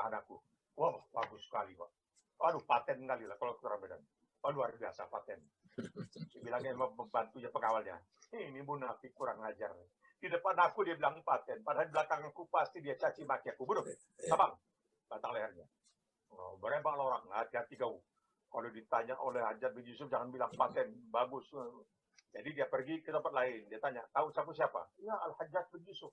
tahan aku. Wah, bagus sekali, Pak. Aduh, paten kali lah kalau kurang Medan. Oh, luar biasa paten. Bilangnya membantunya pengawalnya. Ini munafik kurang ajar. Di depan aku dia bilang paten, padahal di belakang aku pasti dia caci maki aku. Bunuh, abang, batang lehernya. Oh, berembak orang, hati-hati kau. Kalau ditanya oleh Hajat bin Yusuf jangan bilang paten, bagus. Jadi dia pergi ke tempat lain. Dia tanya, tahu siapa? Ya, Al-Hajjaj bin Yusuf.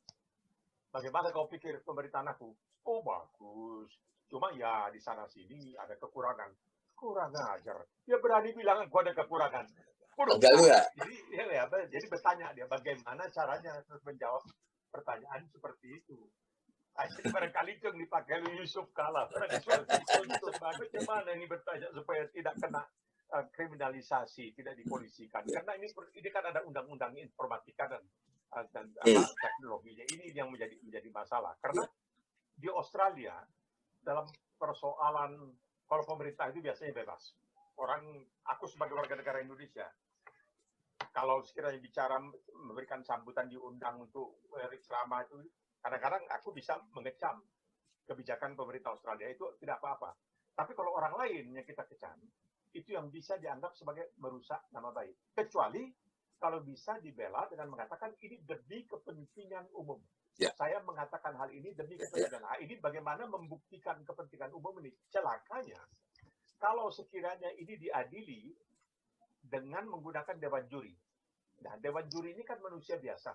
Bagaimana kau pikir pemerintahan aku? Oh, bagus. Cuma ya di sana sini ada kekurangan. Kurang ajar. Dia berani bilang aku ada kekurangan. Jadi bertanya dia bagaimana caranya terus menjawab pertanyaan seperti itu. Jadi barangkali itu yang dipakai oleh Yusuf kalah. Bagaimana ini bertanya supaya tidak kena kriminalisasi, tidak dipolisikan. Karena ini kan ada undang-undang informatika dan teknologinya. Ini yang menjadi masalah. Karena di Australia dalam persoalan kalau pemerintah itu biasanya bebas. Aku sebagai warga negara Indonesia, kalau sekiranya bicara memberikan sambutan diundang untuk ceramah itu, kadang-kadang aku bisa mengecam kebijakan pemerintah Australia itu tidak apa-apa. Tapi kalau orang lain yang kita kecam, itu yang bisa dianggap sebagai merusak nama baik. Kecuali kalau bisa dibela dengan mengatakan ini demi kepentingan umum. Ya. Saya mengatakan hal ini demi kepentingan. Nah, ini bagaimana membuktikan kepentingan umum ini? Celakanya, kalau sekiranya ini diadili dengan menggunakan dewan juri. Nah, dewan juri ini kan manusia biasa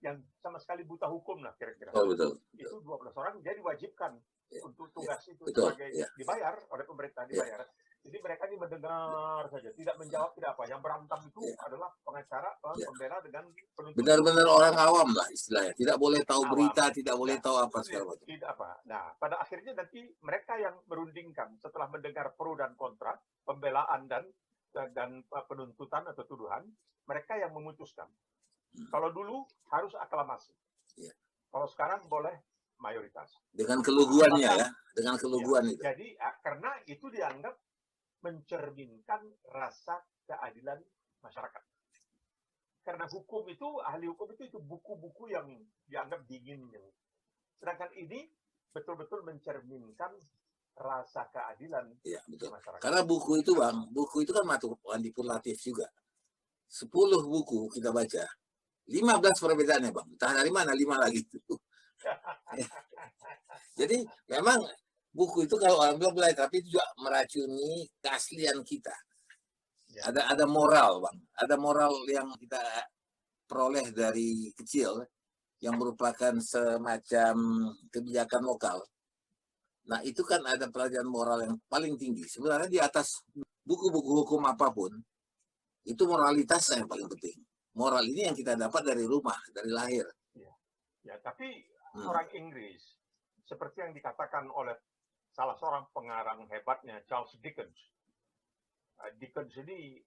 yang sama sekali buta hukum lah kira-kira. Oh, betul. Itu 12 orang dia diwajibkan untuk tugas itu betul. sebagai dibayar oleh pemerintah dibayar. Jadi mereka ini mendengar saja, tidak menjawab, tidak apa. Yang berantem itu adalah pengacara, pembela dengan penuntut. Benar-benar orang awam lah istilahnya. Tidak boleh tahu berita, tidak boleh tahu apa segala macam. Tidak apa. Nah, pada akhirnya nanti mereka yang merundingkan setelah mendengar pro dan kontra, pembelaan dan penuntutan atau tuduhan, mereka yang memutuskan. Kalau dulu harus aklamasi. Kalau sekarang boleh mayoritas. Dengan keluguannya ya, dengan keluguan itu. Jadi karena itu dianggap mencerminkan rasa keadilan masyarakat. Karena hukum itu, ahli hukum itu buku-buku yang dianggap dingin. Sedangkan ini betul-betul mencerminkan rasa keadilan betul. masyarakat. Karena buku itu Bang, buku itu kan manipulatif juga. 10 buku kita baca, 15 perbedaannya Bang. Entah dari mana 5 lagi itu. Jadi memang buku itu kalau orang bilang belajar, tapi itu juga meracuni keaslian kita. Ada moral Bang, ada moral yang kita peroleh dari kecil yang merupakan semacam kebijakan lokal. Nah itu kan ada pelajaran moral yang paling tinggi. Sebenarnya di atas buku-buku hukum apapun, itu moralitasnya yang paling penting. Moral ini yang kita dapat dari rumah, dari lahir. Ya, tapi orang Inggris, seperti yang dikatakan oleh salah seorang pengarang hebatnya, Charles Dickens. Dickens ini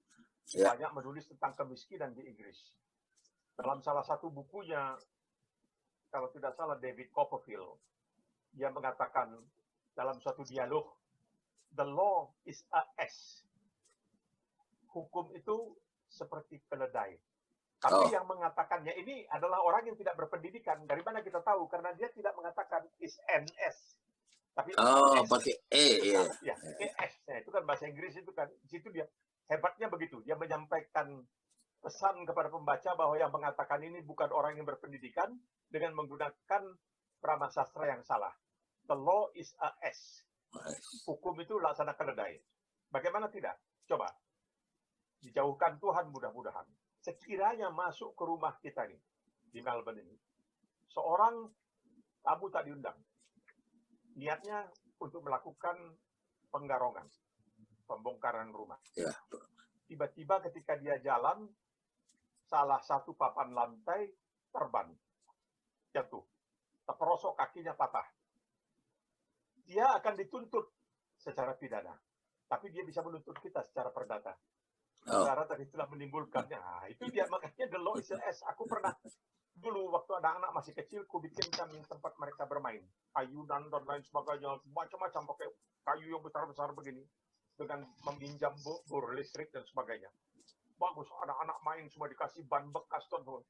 banyak menulis tentang kemiskinan di Inggris. Dalam salah satu bukunya, kalau tidak salah David Copperfield, dia mengatakan dalam suatu dialog, the law is a S. Hukum itu seperti keledai. Tapi yang mengatakannya ini adalah orang yang tidak berpendidikan. Dari mana kita tahu? Karena dia tidak mengatakan is NS. Tapi pakai E. Ya, ES. Nah, itu kan bahasa Inggris itu kan. Di situ dia hebatnya begitu. Dia menyampaikan pesan kepada pembaca bahwa yang mengatakan ini bukan orang yang berpendidikan dengan menggunakan pramasastra yang salah. The law is a S. Hukum itu laksana keledai. Bagaimana tidak? Coba. Dijauhkan Tuhan mudah-mudahan. Sekiranya masuk ke rumah kita nih, di Melbourne ini, seorang tamu tak diundang. Niatnya untuk melakukan penggarongan, pembongkaran rumah. Tiba-tiba ketika dia jalan, salah satu papan lantai terban, jatuh, terperosok kakinya patah. Dia akan dituntut secara pidana, tapi dia bisa menuntut kita secara perdata. Negara tadi telah menimbulkannya. Nah, itu dia makanya the law is a S. Aku pernah dulu waktu anak-anak masih kecil, ku bikinkan tempat mereka bermain, ayunan dan lain sebagainya, macam-macam pakai kayu yang besar-besar begini, dengan meminjam bor listrik dan sebagainya. Bagus, anak-anak main semua dikasih ban bekas dan semua.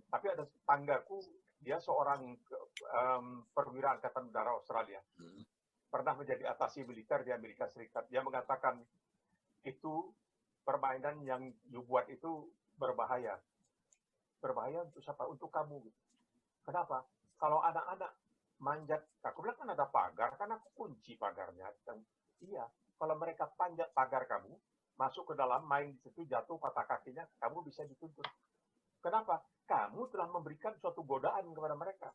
Tapi ada tanggaku, dia seorang perwira angkatan udara Australia. pernah menjadi atasi militer di Amerika Serikat. Dia mengatakan itu permainan yang you buat itu berbahaya. Berbahaya untuk siapa? Untuk kamu. Kenapa? Kalau anak-anak manjat, aku bilang kan ada pagar, kan aku kunci pagarnya. Dan iya, kalau mereka panjat pagar kamu, masuk ke dalam, main di situ, jatuh, patah kakinya, kamu bisa dituntut. Kenapa? Kamu telah memberikan suatu godaan kepada mereka.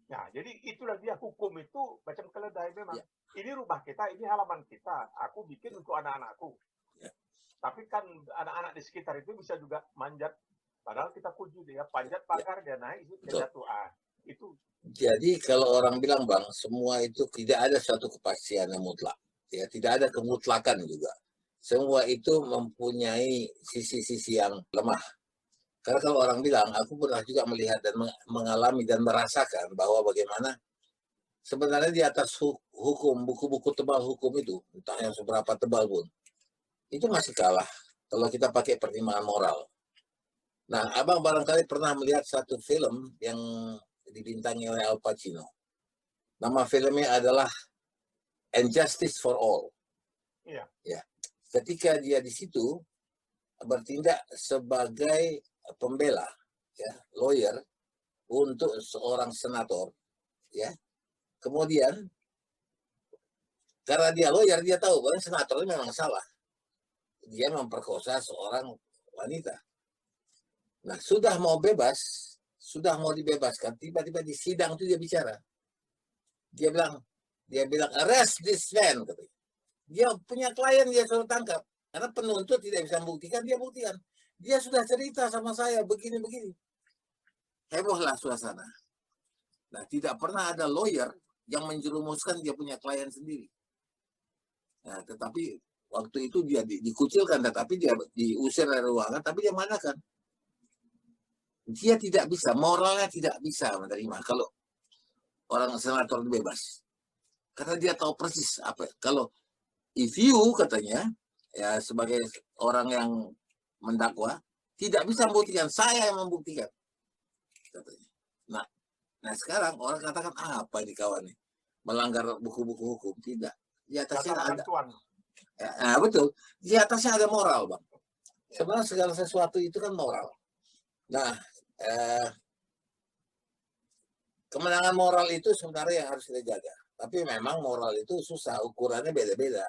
Nah, jadi itulah dia, hukum itu macam keledai memang. Ya. Ini rumah kita, ini halaman kita. Aku bikin untuk anak-anakku. Ya. Tapi kan anak-anak di sekitar itu bisa juga manjat. Padahal kita kunci dia, panjat pagar, dia naik, dia jatuh. Itu. Jadi kalau orang bilang, Bang, semua itu tidak ada suatu kepastian yang mutlak. Ya, tidak ada kemutlakan juga. Semua itu mempunyai sisi-sisi yang lemah. Karena kalau orang bilang, aku pernah juga melihat dan mengalami dan merasakan bahwa bagaimana sebenarnya di atas hukum, buku-buku tebal hukum itu, entah yang seberapa tebal pun, itu masih kalah kalau kita pakai pertimbangan moral. Nah, Abang barangkali pernah melihat satu film yang dibintangi oleh Al Pacino. Nama filmnya adalah And Justice for All. Iya. Ya. Ketika dia di situ bertindak sebagai pembela, ya, lawyer untuk seorang senator, ya. Kemudian karena dia lawyer, dia tahu bahwa senator itu memang salah. Dia memperkosa seorang wanita. Nah, sudah mau bebas, sudah mau dibebaskan, tiba-tiba di sidang itu dia bicara. Dia bilang arrest this man, katanya. Dia punya klien, dia suruh tangkap. Karena penuntut tidak bisa membuktikan, dia buktikan. Dia sudah cerita sama saya begini-begini. Hebohlah suasana. Nah, tidak pernah ada lawyer yang menjerumuskan dia punya klien sendiri. Nah, tetapi waktu itu dia dikucilkan, tetapi dia diusir dari ruangan, tapi dia manakan. Dia tidak bisa, moralnya tidak bisa menerima kalau orang senator bebas. Karena dia tahu persis apa. Kalau if you, katanya, ya sebagai orang yang mendakwa, tidak bisa membuktikan, saya yang membuktikan, katanya. Nah sekarang orang katakan apa ini kawan nih, melanggar buku-buku hukum. Tidak, di atasnya ada. Nah, betul, di atasnya ada moral, Bang. Sebenarnya segala sesuatu itu kan moral. Nah, kemenangan moral itu sebenarnya yang harus kita jaga. Tapi memang moral itu susah, ukurannya beda-beda.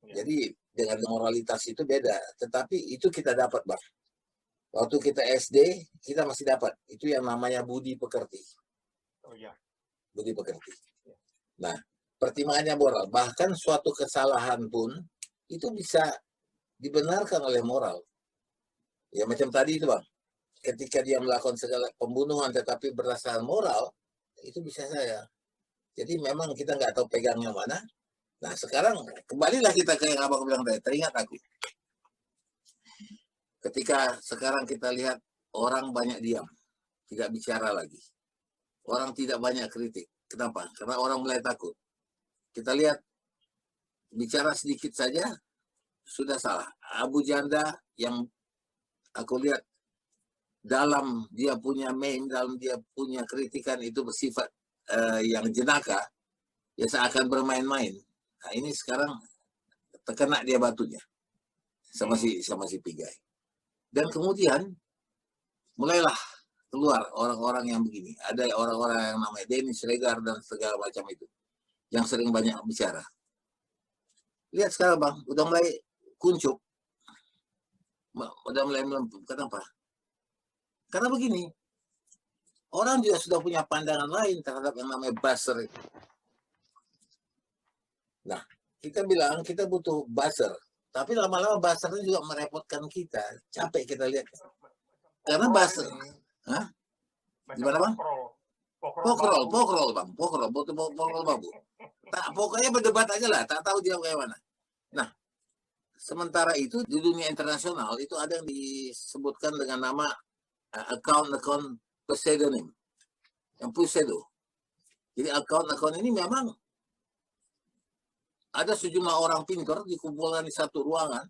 Jadi dengan moralitas itu beda, tetapi itu kita dapat, Bang. Waktu kita SD, kita masih dapat. Itu yang namanya budi pekerti. Oh ya. Budi pekerti. Nah, pertimbangannya moral. Bahkan suatu kesalahan pun itu bisa dibenarkan oleh moral. Ya macam tadi itu, Bang. Ketika dia melakukan segala pembunuhan tetapi berdasarkan moral, itu bisa saya. Jadi memang kita nggak tahu pegangnya mana. Nah sekarang kembalilah kita ke yang Abang bilang tadi. Teringat aku. Ketika sekarang kita lihat orang banyak diam, tidak bicara lagi. Orang tidak banyak kritik. Kenapa? Karena orang mulai takut. Kita lihat bicara sedikit saja sudah salah. Abu Janda yang aku lihat dalam dia punya dalam dia punya kritikan itu bersifat yang jenaka, ya seakan bermain-main. Nah ini sekarang terkena dia batunya sama si Pigai. Dan kemudian mulailah keluar orang-orang yang begini. Ada orang-orang yang namanya Dennis Regar dan segala macam itu yang sering banyak bicara. Lihat sekarang, Bang, udah mulai kuncup, udah mulai melempem. Kenapa? Karena begini, orang juga sudah punya pandangan lain terhadap yang namanya buzzer itu. Nah, kita bilang kita butuh buzzer, tapi lama-lama buzzernya juga merepotkan kita. Capek kita lihat. Karena buzzer, hah? Gimana, Bang? Pokrol, Bang. Pokrol, babu. Tak, pokoknya berdebat aja lah, tak tahu dia kayak mana. Nah, sementara itu di dunia internasional itu ada yang disebutkan dengan nama account pseudonym, yang pseudo. Jadi account ini memang ada sejumlah orang pintar dikumpulkan di satu ruangan.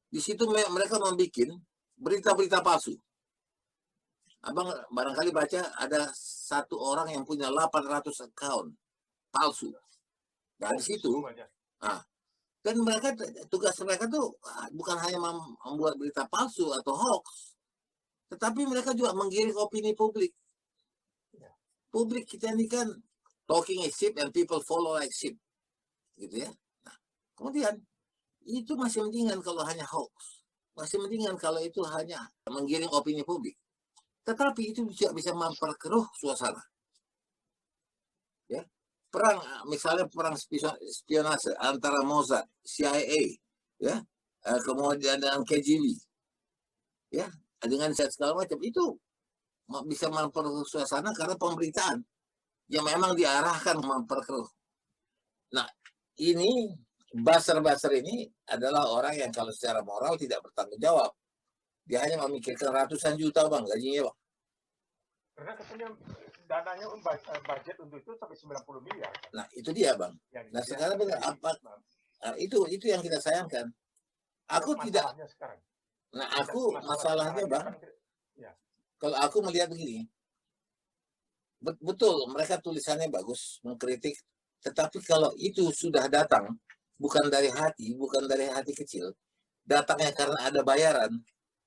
Di situ mereka membuat berita-berita palsu. Abang barangkali baca ada satu orang yang punya 800 account palsu. Nah, di situ, semuanya. nah, dan mereka tugas mereka tuh bukan hanya membuat berita palsu atau hoax, tetapi mereka juga menggiring opini publik. Ya. Publik kita ini kan talking a sheep and people follow like sheep, gitu ya. Nah, kemudian itu masih mendingan kalau hanya hoax, masih mendingan kalau itu hanya menggiring opini publik. Tetapi itu juga bisa memperkeruh suasana. Ya, perang, misalnya perang spionase antara Mossad, CIA, ya, kemudian dengan KGB, ya, dengan segala macam itu bisa memperkeruh suasana karena pemberitaan yang memang diarahkan memperkeruh. Nah, ini buzzer-buzzer ini adalah orang yang kalau secara moral tidak bertanggung jawab. Dia hanya memikirkan ratusan juta bang gajinya bang. Karena katanya dananya budget untuk itu sampai 90 miliar. Nah itu dia bang. Nah sekarang benar apa? Nah, itu yang kita sayangkan. Aku tidak. Sekarang. Nah aku masalahnya bang. Ya. Kalau aku melihat begini, betul mereka tulisannya bagus, mengkritik. Tetapi kalau itu sudah datang, bukan dari hati kecil, datangnya karena ada bayaran,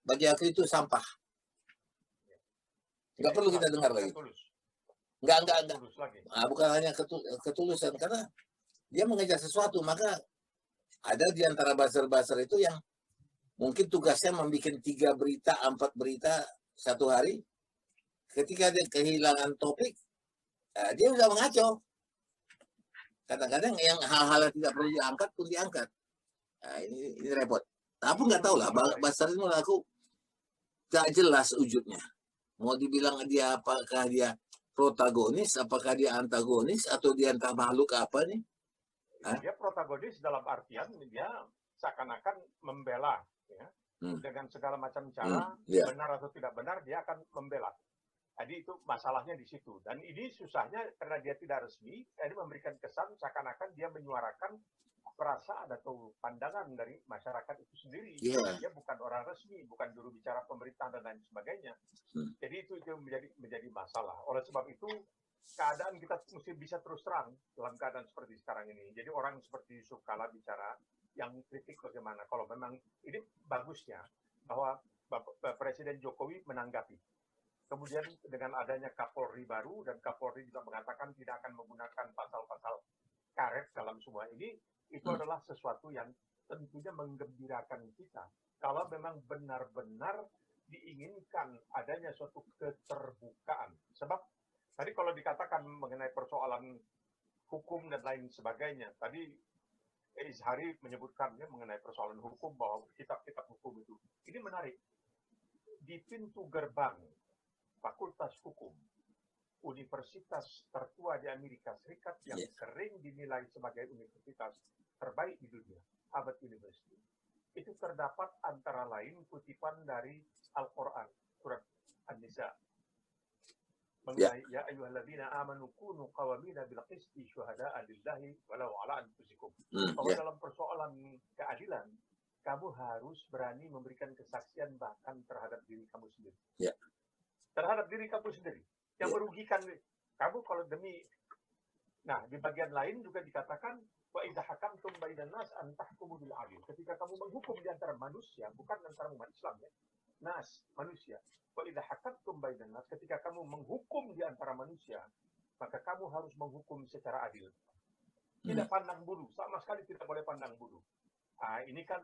bagi aku itu sampah. Nggak perlu kita dengar lagi. Nggak. Nah, bukan hanya ketulusan, karena dia mengejar sesuatu, maka ada di antara buzzer-buzzer itu yang mungkin tugasnya membuat 3 berita, 4 berita satu hari. Ketika dia kehilangan topik, dia udah mengacau. Kadang-kadang yang hal-hal yang tidak perlu diangkat pun diangkat. Nah, ini repot. Aku nggak tahu lah, buzzer itu aku tak jelas wujudnya. Mau dibilang dia apakah dia protagonis, apakah dia antagonis, atau dia entah makhluk apa nih? Dia protagonis dalam artian dia seakan-akan membela, ya, dengan segala macam cara, benar atau tidak benar dia akan membela. Jadi itu masalahnya di situ. Dan ini susahnya karena dia tidak resmi, jadi memberikan kesan seakan-akan dia menyuarakan perasaan atau pandangan dari masyarakat itu sendiri. Dia bukan orang resmi, bukan juru bicara pemerintahan dan lain sebagainya. Jadi itu menjadi masalah. Oleh sebab itu keadaan kita mesti bisa terus terang dalam keadaan seperti sekarang ini. Jadi orang seperti Yusuf Kala bicara yang kritik bagaimana. Kalau memang ini bagusnya bahwa Presiden Jokowi menanggapi. Kemudian dengan adanya Kapolri baru dan Kapolri juga mengatakan tidak akan menggunakan pasal-pasal karet dalam semua ini, itu adalah sesuatu yang tentunya menggembirakan kita. Kalau memang benar-benar diinginkan adanya suatu keterbukaan. Sebab tadi kalau dikatakan mengenai persoalan hukum dan lain sebagainya, tadi Izhari menyebutkannya mengenai persoalan hukum bahwa kitab-kitab hukum itu. Ini menarik. Di pintu gerbang Fakultas Hukum universitas tertua di Amerika Serikat yang sering dinilai sebagai universitas terbaik di dunia, Harvard University, itu terdapat antara lain kutipan dari Al-Quran, surat An-Nisa. Mengenai ya ayyuhalladzina amanu kunu qawamina bil qisti syuhada'a lillahi walau ala anfusikum. Bahwa dalam persoalan keadilan, kamu harus berani memberikan kesaksian bahkan terhadap diri kamu sendiri. Terhadap diri kamu sendiri. Yang merugikan kamu kalau demi. Nah, di bagian lain juga dikatakan wa idza hakamtum bainan nas an tahkumu bil adil. Ketika kamu menghukum di antara manusia, bukan antara umat Islam ya. Nas, manusia. Wa idza hakamtum bainan nas, ketika kamu menghukum di antara manusia, maka kamu harus menghukum secara adil. Tidak pandang bulu, sama sekali tidak boleh pandang bulu. Nah, ini kan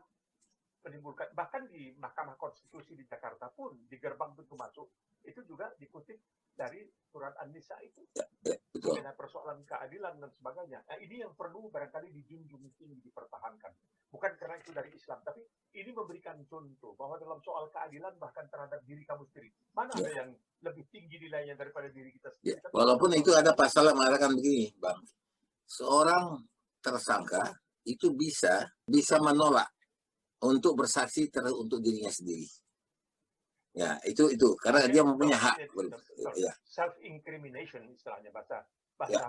menimbulkan, bahkan di Mahkamah Konstitusi di Jakarta pun di gerbang pintu masuk itu juga dikutip dari surat An-Nisa itu mengenai persoalan keadilan dan sebagainya. Nah, ini yang perlu barangkali dijunjung tinggi, dipertahankan. Bukan karena itu dari Islam, tapi ini memberikan contoh bahwa dalam soal keadilan bahkan terhadap diri kamu sendiri, mana ada yang lebih tinggi nilainya daripada diri kita sendiri. Walaupun itu ada pasal yang mengatakan begini, Bang. Seorang tersangka itu bisa menolak untuk bersaksi untuk dirinya sendiri. Ya, itu karena dia mempunyai hak. Self incrimination istilahnya bahasa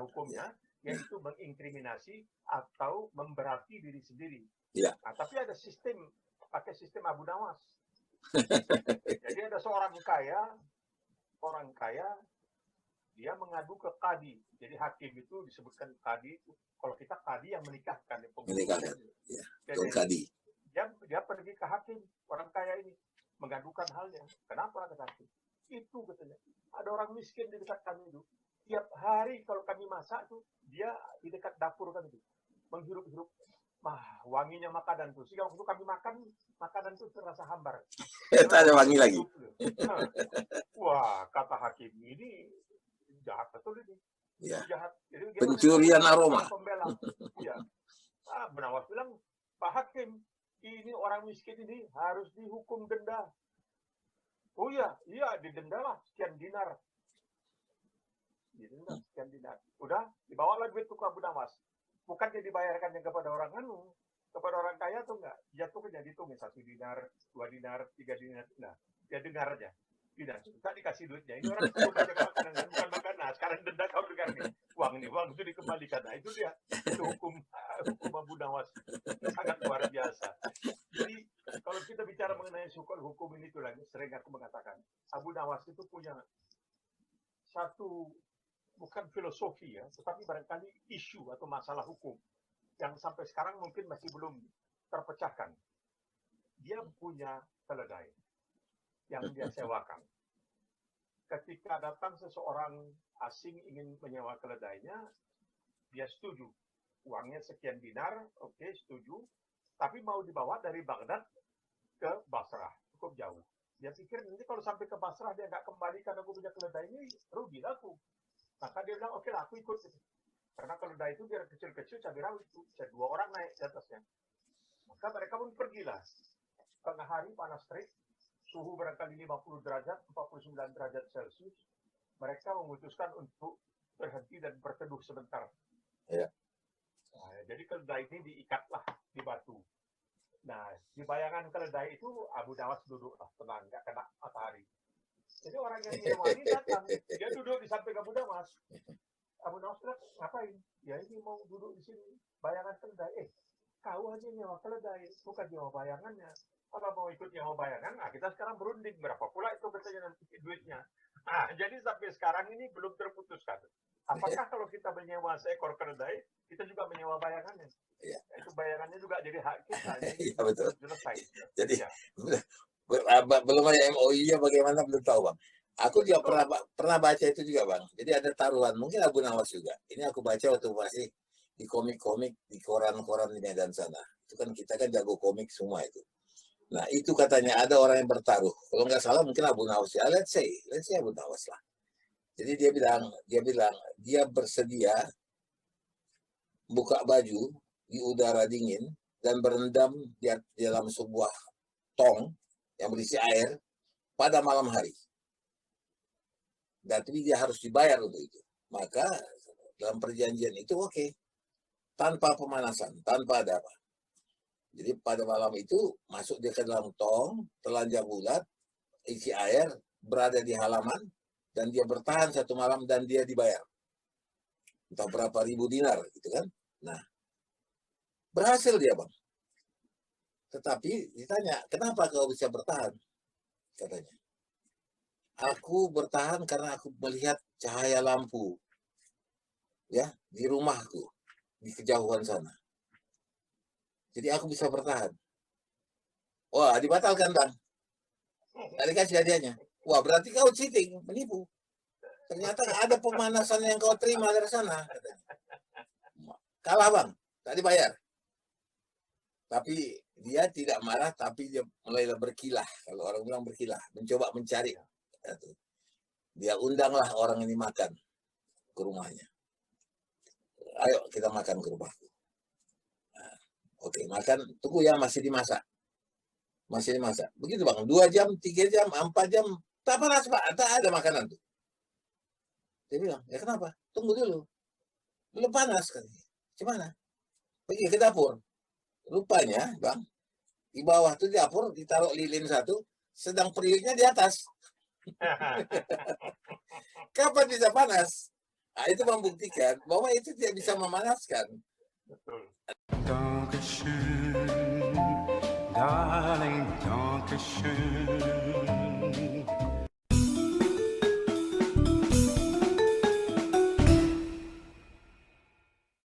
hukumnya, yaitu menginkriminasi atau memberati diri sendiri. Nah, tapi ada pakai sistem Abu Nawas. Jadi ada orang kaya dia mengadu ke kadi. Jadi hakim itu disebutkan kadi. Kalau kita kadi yang menikahkan, Menikahkan, ya. Jadi, Kadi. dia pergi ke hakim, orang kaya ini mengadukan halnya. Kenapa kata hakim? Itu katanya. Ada orang miskin di dekat kami itu. Tiap hari kalau kami masak tuh, dia di dekat dapur kan itu, menghirup-hirup wanginya makanan tuh. Sehingga waktu kami makan, makanan tuh terasa hambar. Tak ada wangi lagi. Wah, kata hakim ini jahat betul ini. Ya. Jahat. Jadi, Pencurian aroma. Pembela. Iya. Bu Nawas bilang, Pak Hakim, ini orang miskin ini harus dihukum denda. Oh iya, didenda lah sekian dinar. Didenda sekian dinar. Udah, dibawalah duit ke Abu Nawas. Bukannya dibayarkannya kepada orang kepada orang kaya tuh enggak. Jatuhnya dihitung 1 dinar, 2 dinar, 3 dinar. Nah, dia dengar aja. Tidak, tak dikasih duitnya. Ini orang itu baca makanan, bukan makanan. Nah, sekarang denda kau dengar nih. Uang itu dikembalikan. Nah, itu dia. Itu hukum Abu Nawas. Sangat luar biasa. Jadi, kalau kita bicara mengenai hukum ini tuh lagi, sering aku mengatakan, Abu Nawas itu punya satu, bukan filosofi ya, tetapi barangkali isu atau masalah hukum yang sampai sekarang mungkin masih belum terpecahkan. Dia punya keledai yang dia sewakan. Ketika datang seseorang asing ingin menyewa keledainya, dia setuju. Uangnya sekian dinar, oke, setuju. Tapi mau dibawa dari Baghdad ke Basrah, cukup jauh. Dia pikir nanti kalau sampai ke Basrah dia nggak kembalikan aku punya keledai ini, rugi aku. Maka dia bilang, oke lah, aku ikut. Karena keledai itu biar kecil-kecil, cabai rawit itu bisa 2 orang naik di atasnya. Maka mereka pun pergilah. Tengah hari panas terik, suhu barangkali 50 derajat, 49 derajat Celcius. Mereka memutuskan untuk berhenti dan berteduh sebentar. Ya. Nah, jadi keledai ini diikatlah di batu. Nah, di bayangan keledai itu Abu Nawas duduk tenang, nggak kena matahari. Jadi orang yang nyewa ini datang, dia duduk di samping Abu Nawas. Abu Nawas bilang, ngapain? Ya ini mau duduk di sini, bayangan keledai. Kau aja nyewa keledai, bukan nyewa bayangannya. Kalau mau ikut nyewa bayangan, nah kita sekarang berunding. Berapa pula itu katanya nanti duitnya. Nah, jadi sampai sekarang ini belum terputuskan. Apakah kalau kita menyewa seekor keledai, kita juga menyewa bayangannya? Ya. Itu bayangannya juga jadi hak kita. Iya, betul. Selesai. Jadi, ya. belum ada MOU-nya bagaimana belum tahu, Bang. Aku juga pernah baca itu juga, Bang. Jadi ada taruhan, mungkin Abu Nawas juga. Ini aku baca waktu masih di komik-komik, di koran-koran di Medan sana. Itu kan kita kan jago komik semua itu. Nah, itu katanya ada orang yang bertaruh. Kalau nggak salah mungkin Abu Nawas ya. Let's say Abu Nawas lah. Jadi dia bilang dia bersedia buka baju di udara dingin dan berendam di dalam sebuah tong yang berisi air pada malam hari. Tapi dia harus dibayar untuk itu. Maka dalam perjanjian itu oke. Tanpa pemanasan, tanpa ada apa. Jadi pada malam itu masuk dia ke dalam tong, telanjang bulat, isi air, berada di halaman, dan dia bertahan 1 malam dan dia dibayar. Entah berapa ribu dinar gitu kan. Nah, berhasil dia, Bang. Tetapi ditanya, kenapa kau bisa bertahan? Katanya. Aku bertahan karena aku melihat cahaya lampu ya di rumahku di kejauhan sana. Jadi aku bisa bertahan. Wah, dibatalkan, Bang. Nggak dikasih hadiahnya. Wah, berarti kau cheating, menipu. Ternyata ada pemanasan yang kau terima dari sana. Kalah, Bang. Tak dibayar. Tapi dia tidak marah, tapi dia mulai berkilah. Kalau orang bilang berkilah, mencoba mencari. Dia undanglah orang ini makan ke rumahnya. Ayo kita makan ke rumahku. Nah, oke, makan. Tunggu ya, masih dimasak. Begitu, Bang. 2 jam, 3 jam, 4 jam. Tak panas, Pak. Tak ada makanan tuh. Dia bilang, ya kenapa? Tunggu dulu. Belum panas kan. Gimana? Pergi ke dapur. Rupanya, Bang, di bawah tuh dapur ditaruh lilin satu, sedang periuknya di atas. Kapan bisa panas? Nah, itu membuktikan bahwa itu tidak bisa memanaskan. Betul. Dankeschön, darling, Dankeschön.